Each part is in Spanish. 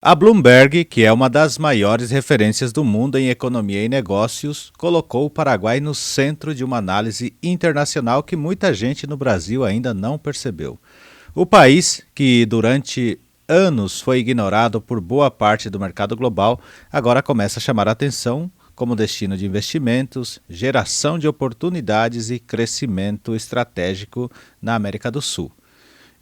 A Bloomberg, que é uma das maiores referências do mundo em economia e negócios, colocou o Paraguai no centro de uma análise internacional que muita gente no Brasil ainda não percebeu. O país, que durante anos foi ignorado por boa parte do mercado global, agora começa a chamar a atenção como destino de investimentos, geração de oportunidades e crescimento estratégico na América do Sul.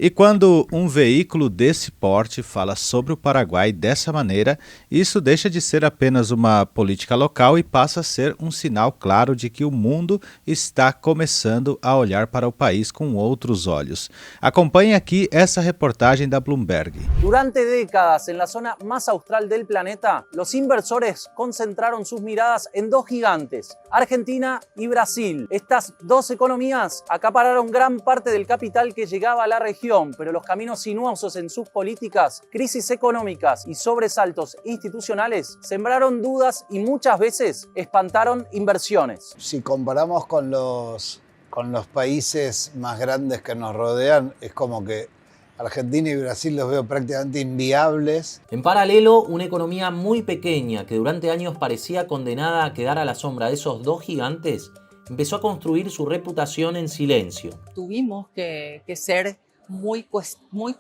E quando um veículo desse porte fala sobre o Paraguai dessa maneira, isso deixa de ser apenas uma política local e passa a ser um sinal claro de que o mundo está começando a olhar para o país com outros olhos. Acompanhe aqui essa reportagem da Bloomberg. Durante décadas, en la zona más austral del planeta, los inversores concentraron sus miradas en dos gigantes, Argentina y Brasil. Estas dos economías acapararon gran parte del capital que llegaba a la región, pero los caminos sinuosos en sus políticas, crisis económicas y sobresaltos institucionales sembraron dudas y muchas veces espantaron inversiones. Si comparamos con los países más grandes que nos rodean, es como que Argentina y Brasil los veo prácticamente inviables. En paralelo, una economía muy pequeña que durante años parecía condenada a quedar a la sombra de esos dos gigantes, empezó a construir su reputación en silencio. Tuvimos que ser muy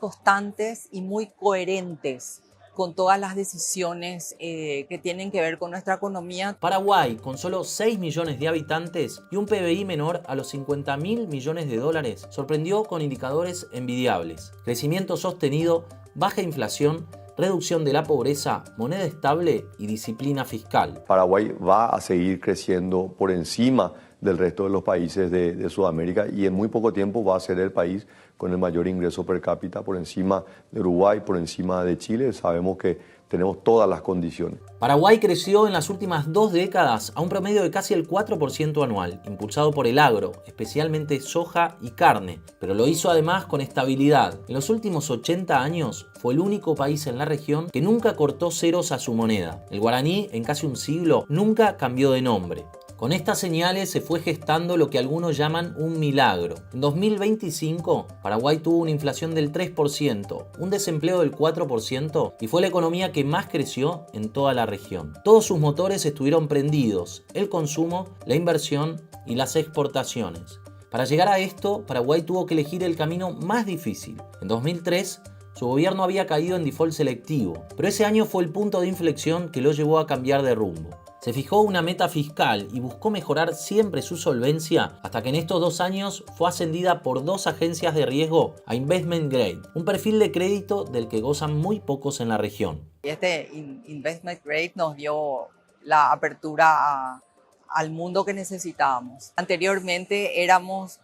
constantes y muy coherentes con todas las decisiones que tienen que ver con nuestra economía. Paraguay, con solo 6 millones de habitantes y un PBI menor a los 50.000 millones de dólares, sorprendió con indicadores envidiables. Crecimiento sostenido, baja inflación, reducción de la pobreza, moneda estable y disciplina fiscal. Paraguay va a seguir creciendo por encima del resto de los países de Sudamérica y en muy poco tiempo va a ser el país con el mayor ingreso per cápita, por encima de Uruguay, por encima de Chile. Sabemos que tenemos todas las condiciones. Paraguay creció en las últimas 2 décadas a un promedio de casi el 4% anual, impulsado por el agro, especialmente soja y carne, pero lo hizo además con estabilidad. En los últimos 80 años fue el único país en la región que nunca cortó ceros a su moneda. El guaraní, en casi un siglo, nunca cambió de nombre. Con estas señales se fue gestando lo que algunos llaman un milagro. En 2025, Paraguay tuvo una inflación del 3%, un desempleo del 4% y fue la economía que más creció en toda la región. Todos sus motores estuvieron prendidos: el consumo, la inversión y las exportaciones. Para llegar a esto, Paraguay tuvo que elegir el camino más difícil. En 2003, su gobierno había caído en default selectivo, pero ese año fue el punto de inflexión que lo llevó a cambiar de rumbo. Se fijó una meta fiscal y buscó mejorar siempre su solvencia hasta que en estos 2 años fue ascendida por 2 agencias de riesgo a Investment Grade, un perfil de crédito del que gozan muy pocos en la región. Este Investment Grade nos dio la apertura al mundo que necesitábamos. Anteriormente éramos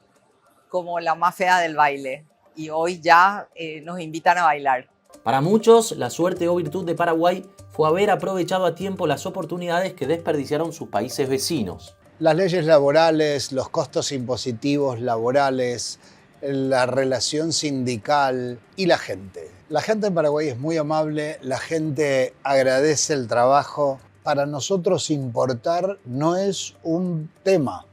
como la más fea del baile y hoy ya nos invitan a bailar. Para muchos, la suerte o virtud de Paraguay fue haber aprovechado a tiempo las oportunidades que desperdiciaron sus países vecinos. Las leyes laborales, los costos impositivos laborales, la relación sindical y la gente. La gente en Paraguay es muy amable, la gente agradece el trabajo. Para nosotros importar no es un tema.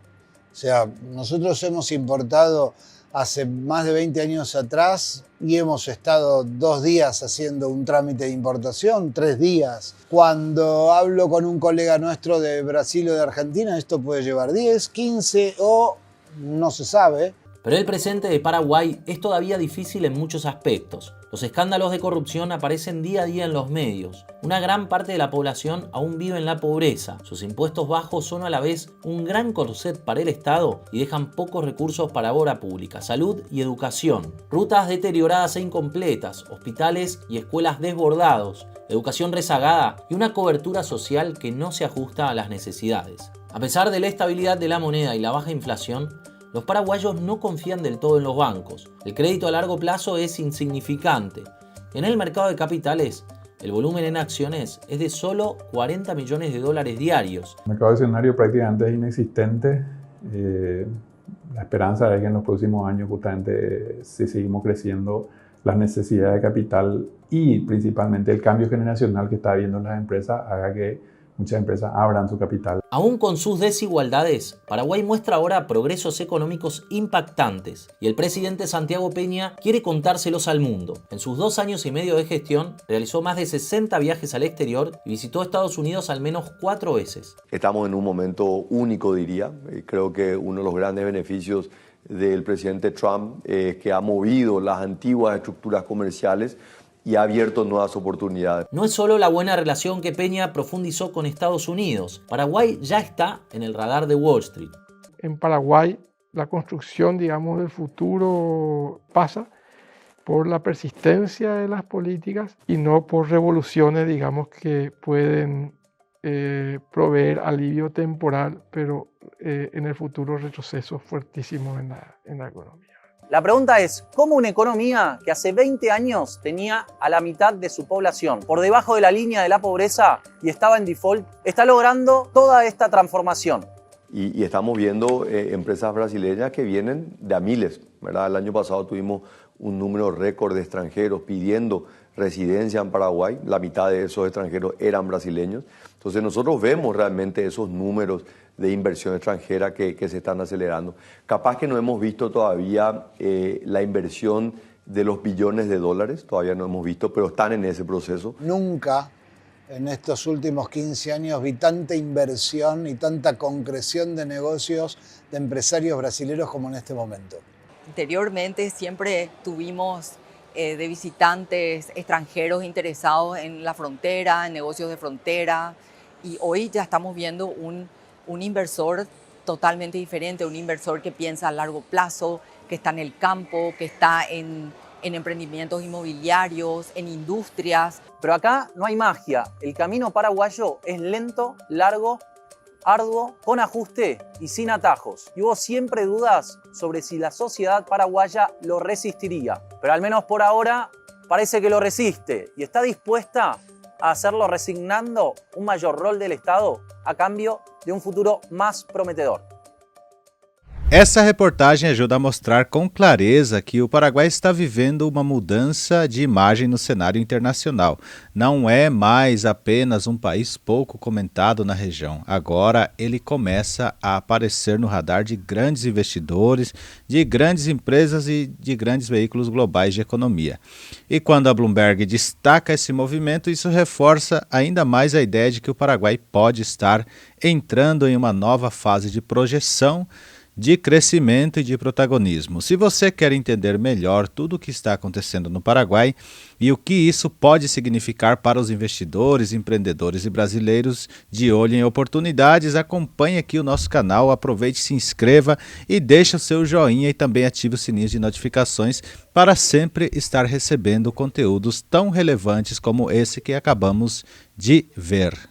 O sea, nosotros hemos importado hace más de 20 años atrás y hemos estado 2 días haciendo un trámite de importación, 3 días. Cuando hablo con un colega nuestro de Brasil o de Argentina, esto puede llevar 10, 15 o no se sabe. Pero el presente de Paraguay es todavía difícil en muchos aspectos. Los escándalos de corrupción aparecen día a día en los medios. Una gran parte de la población aún vive en la pobreza. Sus impuestos bajos son a la vez un gran corset para el Estado y dejan pocos recursos para obra pública, salud y educación. Rutas deterioradas e incompletas, hospitales y escuelas desbordados, educación rezagada y una cobertura social que no se ajusta a las necesidades. A pesar de la estabilidad de la moneda y la baja inflación, los paraguayos no confían del todo en los bancos. El crédito a largo plazo es insignificante. En el mercado de capitales, el volumen en acciones es de solo 40 millones de dólares diarios. El mercado accionario prácticamente es inexistente. La esperanza es que en los próximos años, justamente, si seguimos creciendo, las necesidades de capital y principalmente el cambio generacional que está habiendo en las empresas haga que muchas empresas abran su capital. Aún con sus desigualdades, Paraguay muestra ahora progresos económicos impactantes y el presidente Santiago Peña quiere contárselos al mundo. En sus 2 años y medio de gestión, realizó más de 60 viajes al exterior y visitó Estados Unidos al menos 4 veces. Estamos en un momento único, diría. Creo que uno de los grandes beneficios del presidente Trump es que ha movido las antiguas estructuras comerciales y ha abierto nuevas oportunidades. No es solo la buena relación que Peña profundizó con Estados Unidos. Paraguay ya está en el radar de Wall Street. En Paraguay, la construcción, digamos, del futuro pasa por la persistencia de las políticas y no por revoluciones, digamos, que pueden proveer alivio temporal, pero en el futuro retrocesos fuertísimos en la economía. La pregunta es, ¿cómo una economía que hace 20 años tenía a la mitad de su población por debajo de la línea de la pobreza y estaba en default, está logrando toda esta transformación? Y estamos viendo empresas brasileñas que vienen de a miles, ¿verdad? El año pasado tuvimos un número récord de extranjeros pidiendo residencia en Paraguay. La mitad de esos extranjeros eran brasileños. Entonces nosotros vemos realmente esos números de inversión extranjera que se están acelerando. Capaz que no hemos visto todavía la inversión de los billones de dólares, todavía no hemos visto, pero están en ese proceso. Nunca en estos últimos 15 años vi tanta inversión y tanta concreción de negocios de empresarios brasileños como en este momento. Anteriormente siempre tuvimos de visitantes extranjeros interesados en la frontera, en negocios de frontera, y hoy ya estamos viendo un inversor totalmente diferente, un inversor que piensa a largo plazo, que está en el campo, que está en emprendimientos inmobiliarios, en industrias. Pero acá no hay magia. El camino paraguayo es lento, largo, arduo, con ajuste y sin atajos. Y hubo siempre dudas sobre si la sociedad paraguaya lo resistiría. Pero al menos por ahora parece que lo resiste y está dispuesta a hacerlo resignando un mayor rol del Estado a cambio de un futuro más prometedor. Essa reportagem ajuda a mostrar com clareza que o Paraguai está vivendo uma mudança de imagem no cenário internacional. Não é mais apenas um país pouco comentado na região. Agora ele começa a aparecer no radar de grandes investidores, de grandes empresas e de grandes veículos globais de economia. E quando a Bloomberg destaca esse movimento, isso reforça ainda mais a ideia de que o Paraguai pode estar entrando em uma nova fase de projeção, de crescimento e de protagonismo. Se você quer entender melhor tudo o que está acontecendo no Paraguai e o que isso pode significar para os investidores, empreendedores e brasileiros de olho em oportunidades, acompanhe aqui o nosso canal, aproveite, se inscreva e deixe o seu joinha e também ative o sininho de notificações para sempre estar recebendo conteúdos tão relevantes como esse que acabamos de ver.